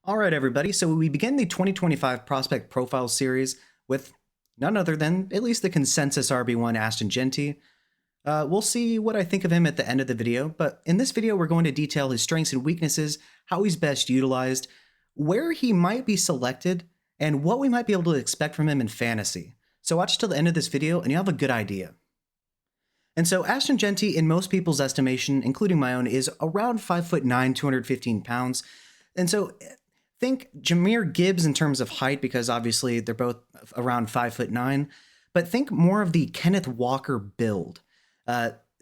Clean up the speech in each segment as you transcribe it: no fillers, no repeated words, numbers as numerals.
All right, everybody. So we begin the 2025 Prospect Profile Series with none other than at least the consensus RB1 Ashton Jeanty. We'll see what I think of him at the end of the video, but in this video, we're going to detail his strengths and weaknesses, how he's best utilized, where he might be selected, and what we might be able to expect from him in fantasy. So watch till the end of this video and you'll have a good idea. And so Ashton Jeanty, in most people's estimation, including my own, is around 5'9", 215 pounds. And so think Jahmyr Gibbs in terms of height, because obviously they're both around 5'9", but think more of the Kenneth Walker build.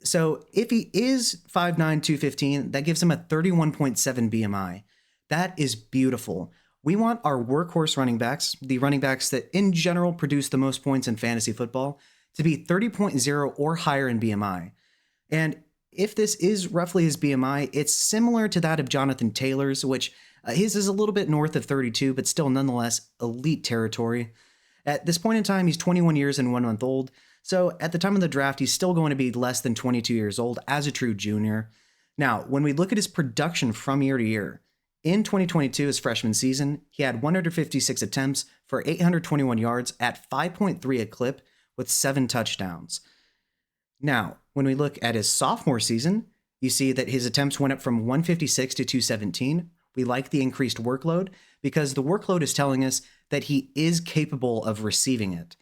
So if he is 5'9", 215, that gives him a 31.7 BMI. That is beautiful. We want our workhorse running backs, the running backs that in general produce the most points in fantasy football, to be 30.0 or higher in BMI. And if this is roughly his BMI, it's similar to that of Jonathan Taylor's, which his is a little bit north of 32, but still nonetheless elite territory. At this point in time, he's 21 years and 1 month old. So at the time of the draft, he's still going to be less than 22 years old as a true junior. Now, when we look at his production from year to year, in 2022, his freshman season, he had 156 attempts for 821 yards at 5.3 a clip with 7 touchdowns. Now, when we look at his sophomore season, you see that his attempts went up from 156 to 217. We like the increased workload because the workload is telling us that he is capable of receiving it.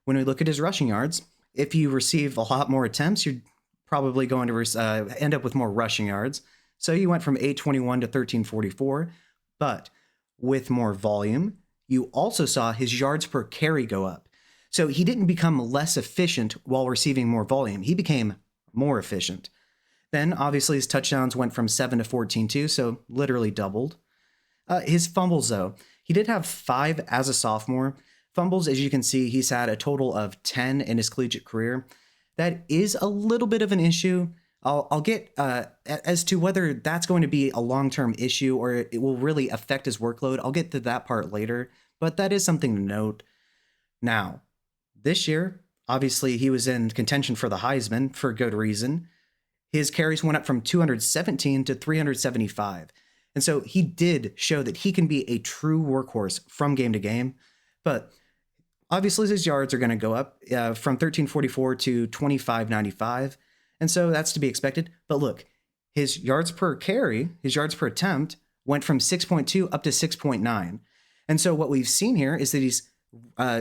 When we look at his rushing yards, if you receive a lot more attempts, you're probably going to end up with more rushing yards. So you went from 821 to 1344, but with more volume, you also saw his yards per carry go up. So he didn't become less efficient while receiving more volume. He became more efficient. Then, obviously, his touchdowns went from 7 to 14 too, so literally doubled. His fumbles, though, he did have 5 as a sophomore. Fumbles, as you can see, he's had a total of 10 in his collegiate career. That is a little bit of an issue. I'll get as to whether that's going to be a long-term issue or it will really affect his workload. I'll get to that part later, but that is something to note. Now, this year, obviously, he was in contention for the Heisman for good reason. His carries went up from 217 to 375. And so he did show that he can be a true workhorse from game to game. But obviously, his yards are going to go up from 1344 to 2595. And so that's to be expected. But look, his yards per carry, his yards per attempt went from 6.2 up to 6.9. And so what we've seen here is that he's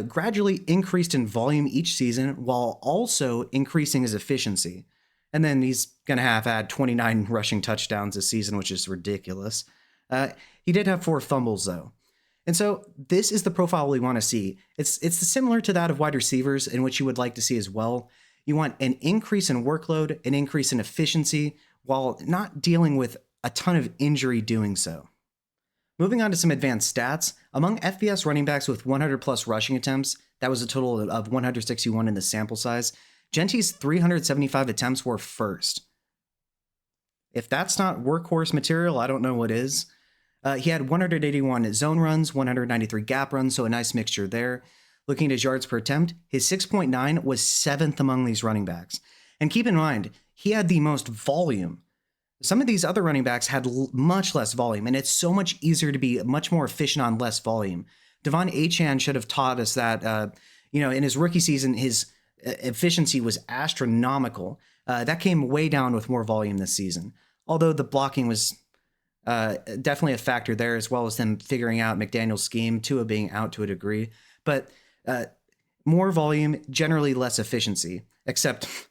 gradually increased in volume each season while also increasing his efficiency. And then he's going to have had 29 rushing touchdowns this season, which is ridiculous. He did have 4 fumbles, though. And so this is the profile we want to see. It's similar to that of wide receivers in which you would like to see as well. You want an increase in workload, an increase in efficiency, while not dealing with a ton of injury doing so. Moving on to some advanced stats, among FBS running backs with 100 plus rushing attempts, that was a total of 161 in the sample size, Jeanty's 375 attempts were first. If that's not workhorse material, I don't know what is. He had 181 zone runs, 193 gap runs, so a nice mixture there. Looking at his yards per attempt, his 6.9 was 7th among these running backs. And keep in mind, he had the most volume. Some of these other running backs had much less volume, and it's so much easier to be much more efficient on less volume. Devon Achane should have taught us that, in his rookie season, his efficiency was astronomical. That came way down with more volume this season. Although the blocking was definitely a factor there, as well as them figuring out McDaniel's scheme, Tua being out to a degree. But more volume, generally less efficiency, except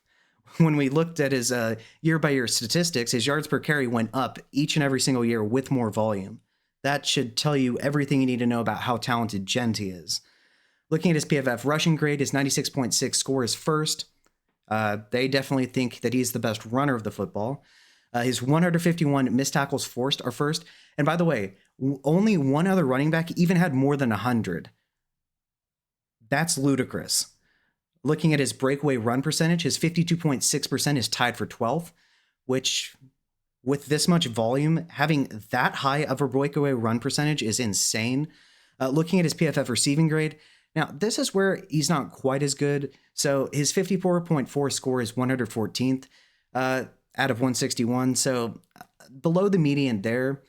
when we looked at his year-by-year statistics, his yards per carry went up each and every single year with more volume. That should tell you everything you need to know about how talented Jeanty is. Looking at his PFF rushing grade, his 96.6 score is first. They definitely think that he's the best runner of the football. His 151 missed tackles forced are first. And by the way, only one other running back even had more than 100. That's ludicrous. Looking at his breakaway run percentage, his 52.6% is tied for 12th, which with this much volume, having that high of a breakaway run percentage is insane. Looking at his PFF receiving grade, now this is where he's not quite as good. So his 54.4 score is 114th out of 161. So below the median there.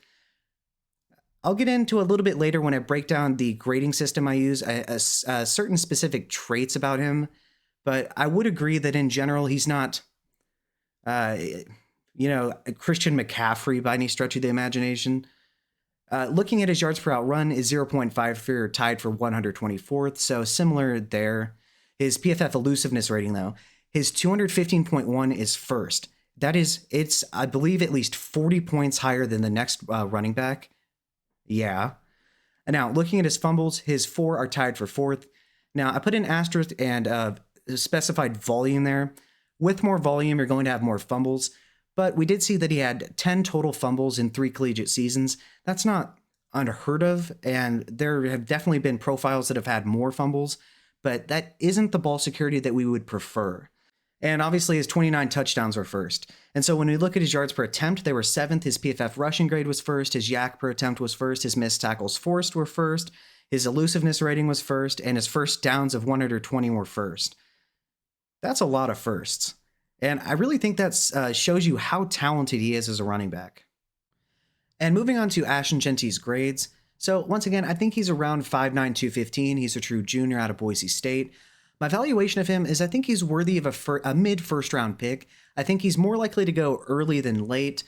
I'll get into a little bit later when I break down the grading system I use, certain specific traits about him. But I would agree that in general, he's not, uh, a Christian McCaffrey by any stretch of the imagination. Looking at his yards per out run is 0.54, tied for 124th, so similar there. His PFF elusiveness rating, though, his 215.1 is first. It's, I believe, at least 40 points higher than the next running back. Yeah. And now, looking at his fumbles, his 4 are tied for 4th. Now, I put an asterisk and specified volume there. With more volume, you're going to have more fumbles. But we did see that he had 10 total fumbles in 3 collegiate seasons. That's not unheard of, and there have definitely been profiles that have had more fumbles, but that isn't the ball security that we would prefer. And obviously his 29 touchdowns were first. And so when we look at his yards per attempt, they were 7th. His PFF rushing grade was first. His yak per attempt was first. His missed tackles forced were first. His elusiveness rating was first. And his first downs of 120 were first. That's a lot of firsts. And I really think that shows you how talented he is as a running back. And moving on to Ashton Jeanty's grades. So once again, I think he's around 5'9", 215. He's a true junior out of Boise State. My valuation of him is I think he's worthy of a mid-first round pick. I think he's more likely to go early than late,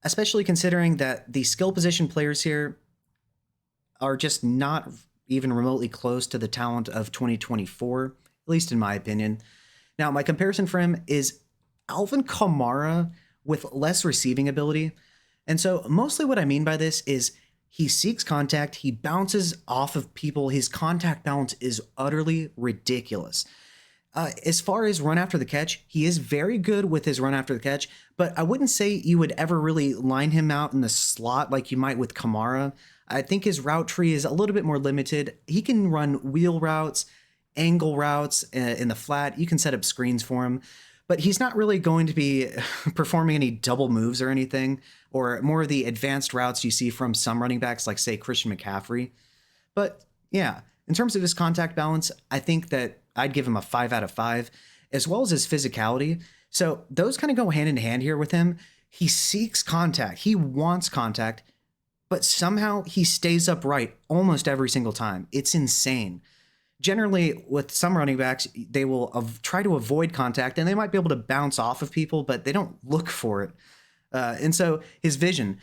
especially considering that the skill position players here are just not even remotely close to the talent of 2024, at least in my opinion. Now, my comparison for him is Alvin Kamara with less receiving ability. And so mostly what I mean by this is he seeks contact, he bounces off of people, his contact balance is utterly ridiculous. As far as run after the catch, he is very good with his run after the catch, but I wouldn't say you would ever really line him out in the slot like you might with Kamara. I think his route tree is a little bit more limited. He can run wheel routes, angle routes in the flat. You can set up screens for him, but he's not really going to be performing any double moves or anything, or more of the advanced routes you see from some running backs like, say, Christian McCaffrey. But yeah, in terms of his contact balance, I think that I'd give him a 5 out of 5, as well as his physicality. So those kind of go hand in hand here with him. He seeks contact. He wants contact, but somehow he stays upright almost every single time. It's insane. Generally, with some running backs, they will try to avoid contact, and they might be able to bounce off of people, but they don't look for it. And so his vision.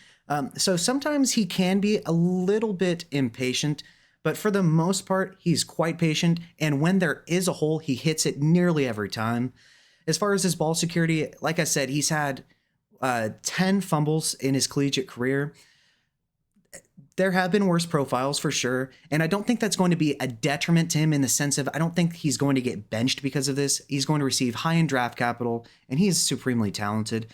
So sometimes he can be a little bit impatient, but for the most part, he's quite patient. And when there is a hole, he hits it nearly every time. As far as his ball security, like I said, he's had 10 fumbles in his collegiate career. There have been worse profiles for sure, and I don't think that's going to be a detriment to him in the sense of I don't think he's going to get benched because of this. He's going to receive high-end draft capital, and he is supremely talented.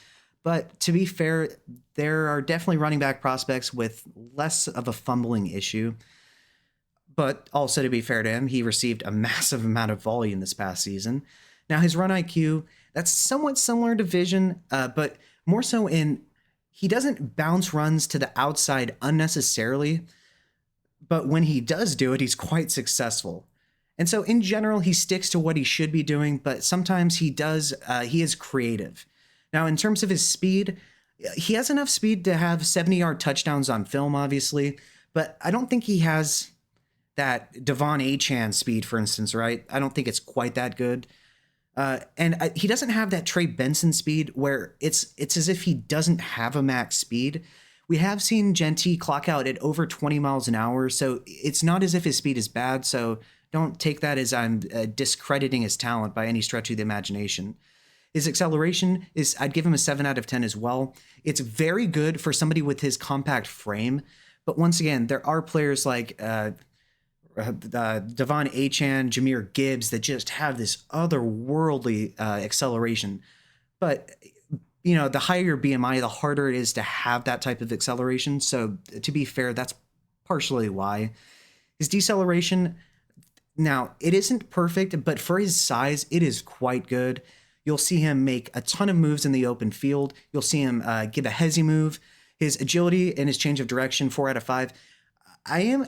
But to be fair, there are definitely running back prospects with less of a fumbling issue. But also, to be fair to him, he received a massive amount of volume this past season. Now, his run IQ, that's somewhat similar to Vision, but more so in he doesn't bounce runs to the outside unnecessarily, but when he does do it, he's quite successful. And so in general, he sticks to what he should be doing, but sometimes he is creative. Now, in terms of his speed, he has enough speed to have 70-yard touchdowns on film, obviously, but I don't think he has that Devon Achane speed, for instance, right? I don't think it's quite that good. He doesn't have that Trey Benson speed where it's as if he doesn't have a max speed. We have seen Jeanty clock out at over 20 miles an hour, so it's not as if his speed is bad, so don't take that as I'm discrediting his talent by any stretch of the imagination. His acceleration is, I'd give him a 7 out of 10 as well. It's very good for somebody with his compact frame, but once again, there are players like Devon Achane, Jahmyr Gibbs that just have this otherworldly acceleration. But, the higher your BMI, the harder it is to have that type of acceleration. So to be fair, that's partially why. His deceleration, now, it isn't perfect, but for his size, it is quite good. You'll see him make a ton of moves in the open field. You'll see him give a hezzy move. His agility and his change of direction, 4 out of 5. I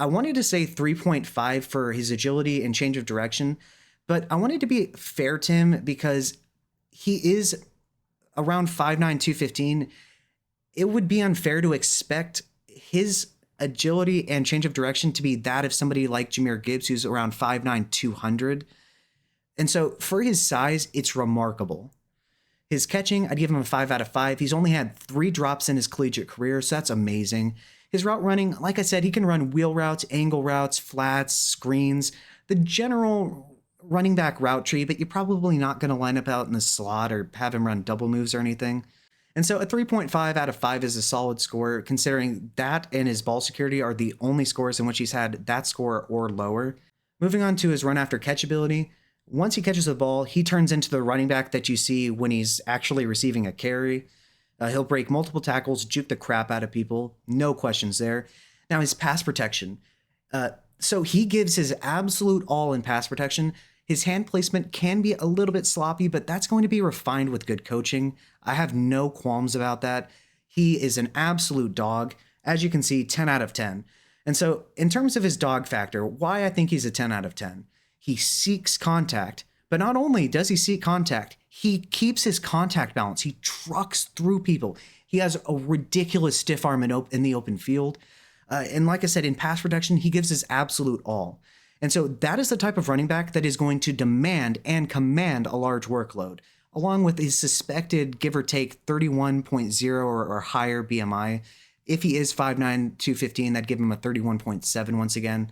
wanted to say 3.5 for his agility and change of direction, but I wanted to be fair to him because he is around 5'9", 215. it would be unfair to expect his agility and change of direction to be that of somebody like Jahmyr Gibbs, who's around 5'9", 200. And so for his size, it's remarkable. His catching, I'd give him a 5 out of 5. He's only had 3 drops in his collegiate career, so that's amazing. His route running, like I said, he can run wheel routes, angle routes, flats, screens, the general running back route tree, but you're probably not going to line up out in the slot or have him run double moves or anything. And so a 3.5 out of 5 is a solid score, considering that and his ball security are the only scores in which he's had that score or lower. Moving on to his run after catch ability. Once he catches the ball, he turns into the running back that you see when he's actually receiving a carry. He'll break multiple tackles, juke the crap out of people. No questions there. Now, his pass protection. So he gives his absolute all in pass protection. His hand placement can be a little bit sloppy, but that's going to be refined with good coaching. I have no qualms about that. He is an absolute dog. As you can see, 10 out of 10. And so in terms of his dog factor, why I think he's a 10 out of 10. He seeks contact, but not only does he seek contact, he keeps his contact balance. He trucks through people. He has a ridiculous stiff arm in the open field. And like I said, in pass protection, he gives his absolute all. And so that is the type of running back that is going to demand and command a large workload, along with his suspected give or take 31.0 or higher BMI. If he is 5'9", 215, that'd give him a 31.7 once again.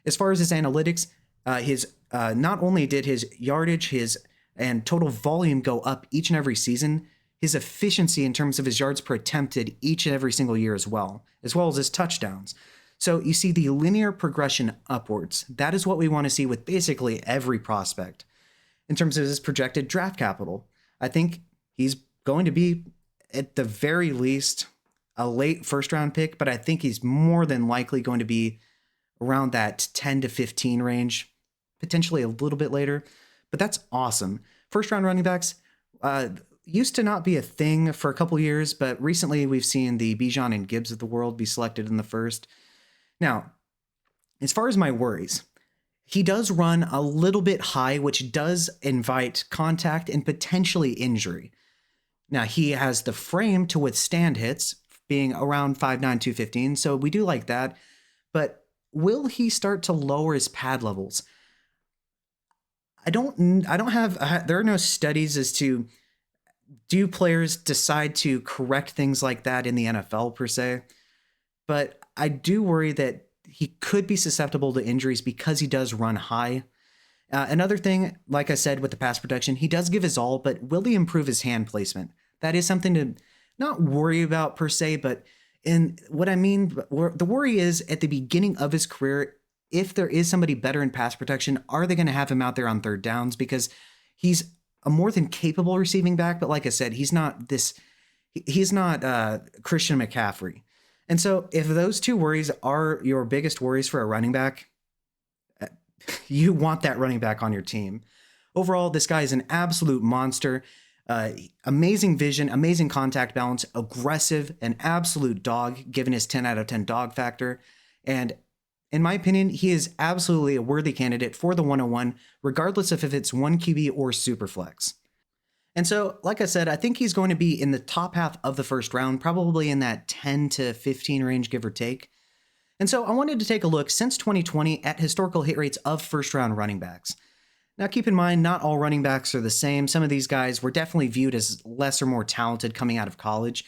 As far as his analytics, not only did his yardage, and total volume go up each and every season, his efficiency in terms of his yards per attempted each and every single year as well as his touchdowns. So you see the linear progression upwards. That is what we want to see with basically every prospect. In terms of his projected draft capital, I think he's going to be, at the very least, a late first-round pick, but I think he's more than likely going to be around that 10 to 15 range, potentially a little bit later. But that's awesome. First-round running backs used to not be a thing for a couple years, but recently we've seen the Bijan and Gibbs of the world be selected in the first. Now, as far as my worries, he does run a little bit high, which does invite contact and potentially injury. Now, he has the frame to withstand hits, being around 5'9", 215, so we do like that. But will he start to lower his pad levels? There are no studies as to, do players decide to correct things like that in the NFL per se? But I do worry that he could be susceptible to injuries because he does run high. Another thing, like I said, with the pass protection, he does give his all, but will he improve his hand placement? That is something to not worry about per se, but in what I mean, the worry is at the beginning of his career, if there is somebody better in pass protection, are they going to have him out there on third downs? Because he's a more than capable receiving back, but like I said, he's not Christian McCaffrey. And so if those two worries are your biggest worries for a running back, you want that running back on your team. Overall, this guy is an absolute monster. Amazing vision, amazing contact balance, aggressive, an absolute dog given his 10 out of 10 dog factor. And in my opinion, he is absolutely a worthy candidate for the 101, regardless of if it's 1 QB or Superflex. And so, like I said, I think he's going to be in the top half of the first round, probably in that 10 to 15 range, give or take. And so I wanted to take a look since 2020 at historical hit rates of first-round running backs. Now, keep in mind, not all running backs are the same. Some of these guys were definitely viewed as less or more talented coming out of college.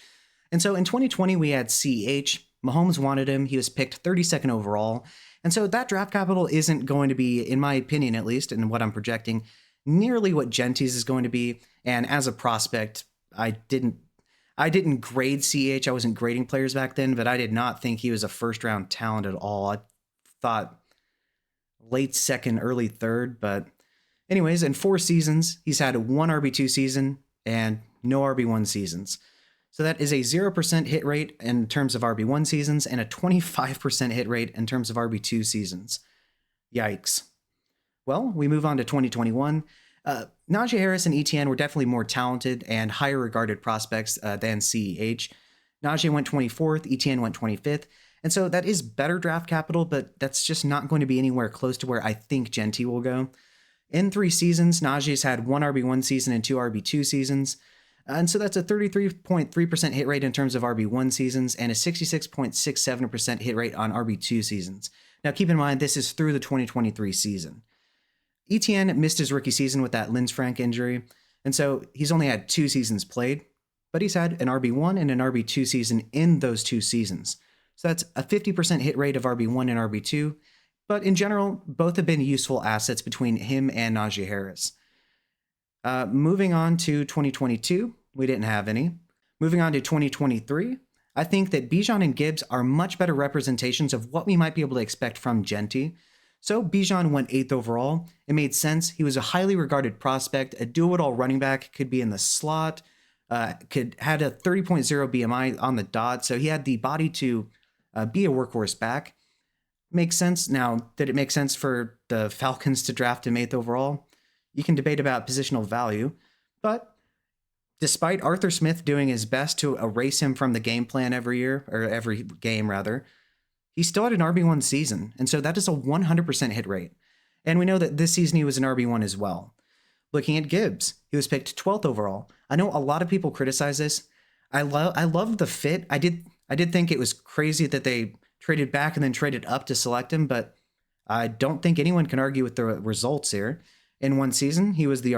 And so in 2020, we had CH. Mahomes wanted him. He was picked 32nd overall. And so that draft capital isn't going to be, in my opinion at least, and what I'm projecting, nearly what Jeanty's is going to be. And as a prospect, I didn't grade CH. I wasn't grading players back then, but I did not think he was a first-round talent at all. I thought late second, early third. But anyways, in 4 seasons, he's had 1 RB2 season and no RB1 seasons. So that is a 0% hit rate in terms of RB1 seasons and a 25% hit rate in terms of RB2 seasons. Yikes. Well, we move on to 2021. Najee Harris and ETN were definitely more talented and higher regarded prospects than CEH. Najee went 24th, ETN went 25th. And so that is better draft capital, but that's just not going to be anywhere close to where I think Jeanty will go. In 3 seasons, Najee's had 1 RB1 season and 2 RB2 seasons. And so that's a 33.3% hit rate in terms of RB1 seasons and a 66.67% hit rate on RB2 seasons. Now, keep in mind, this is through the 2023 season. Etienne missed his rookie season with that Linsfranc injury, and so he's only had 2 seasons played, but he's had an RB1 and an RB2 season in those 2 seasons. So that's a 50% hit rate of RB1 and RB2, but in general, both have been useful assets between him and Najee Harris. Moving on to 2022, we didn't have any. Moving on to 2023, I think that Bijan and Gibbs are much better representations of what we might be able to expect from Jeanty. So Bijan went 8th overall. It made sense. He was a highly regarded prospect, a do-it-all running back, could be in the slot, had a 30.0 BMI on the dot, so he had the body to be a workhorse back. Makes sense. Now, did it make sense for the Falcons to draft him 8th overall? You can debate about positional value, but despite Arthur Smith doing his best to erase him from the game plan every year, or every game rather, he still had an RB1 season, and so that is a 100% hit rate. And we know that this season he was an RB1 as well. Looking at Gibbs, he was picked 12th overall. I know a lot of people criticize this. I love the fit. I did think it was crazy that they traded back and then traded up to select him, but I don't think anyone can argue with the results here. In one season, he was an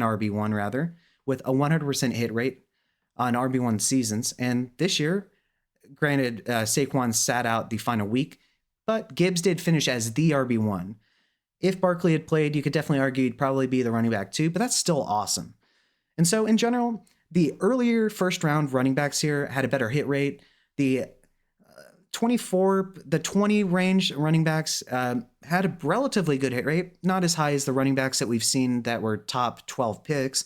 RB1 rather, with a 100% hit rate on RB1 seasons. And this year, granted, Saquon sat out the final week, but Gibbs did finish as the RB1. If Barkley had played, you could definitely argue he'd probably be the running back too, but that's still awesome. And so in general, the earlier first round running backs here had a better hit rate. The 20 range running backs had a relatively good hit rate, not as high as the running backs that we've seen that were top 12 picks.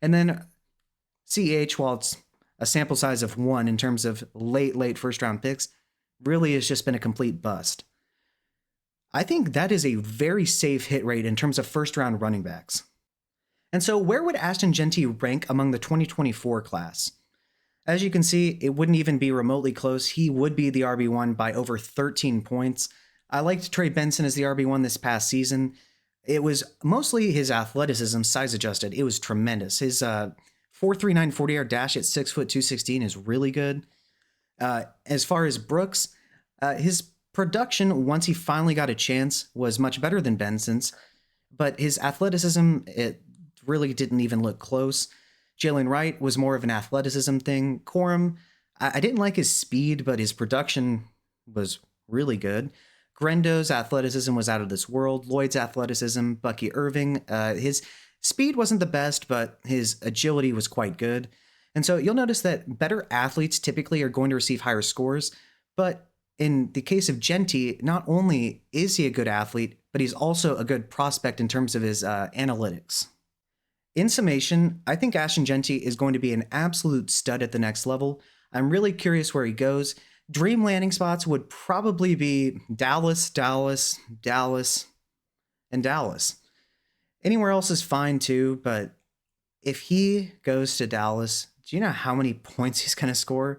And then CEH, while it's a sample size of 1 in terms of late first round picks, really has just been a complete bust. I think that is a very safe hit rate in terms of first round running backs. And so where would Ashton Jeanty rank among the 2024 class? As you can see, it wouldn't even be remotely close. He would be the RB1 by over 13 points. I liked Trey Benson as the RB1 this past season. It was mostly his athleticism, size adjusted. It was tremendous. His 4.39 40-yard dash at 6 foot 216 is really good. As far as Brooks, his production, once he finally got a chance, was much better than Benson's, but his athleticism, it really didn't even look close. Jalen Wright was more of an athleticism thing. Corum, I didn't like his speed, but his production was really good. Grendo's athleticism was out of this world. Lloyd's athleticism, Bucky Irving, his speed wasn't the best, but his agility was quite good. And so you'll notice that better athletes typically are going to receive higher scores, but in the case of Jeanty, not only is he a good athlete, but he's also a good prospect in terms of his analytics. In summation, I think Ashton Jeanty is going to be an absolute stud at the next level. I'm really curious where he goes. Dream landing spots would probably be Dallas, and Dallas. Anywhere else is fine too, but if he goes to Dallas, do you know how many points he's going to score?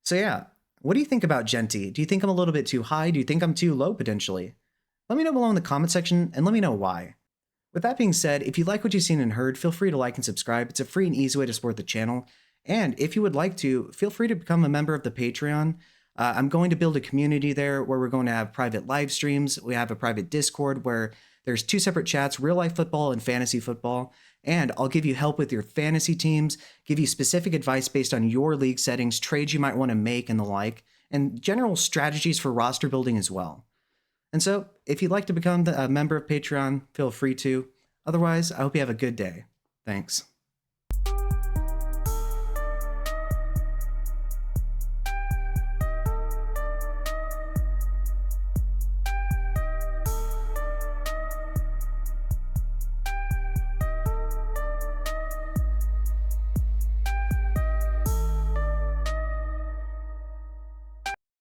So yeah, what do you think about Jeanty? Do you think I'm a little bit too high? Do you think I'm too low potentially? Let me know below in the comment section and let me know why. With that being said, if you like what you've seen and heard, feel free to like and subscribe. It's a free and easy way to support the channel. And if you would like to, feel free to become a member of the Patreon. I'm going to build a community there where we're going to have private live streams. We have a private Discord where there's 2 separate chats, real life football and fantasy football. And I'll give you help with your fantasy teams, give you specific advice based on your league settings, trades you might want to make and the like, and general strategies for roster building as well. And so if you'd like to become a member of Patreon, feel free to. Otherwise, I hope you have a good day. Thanks.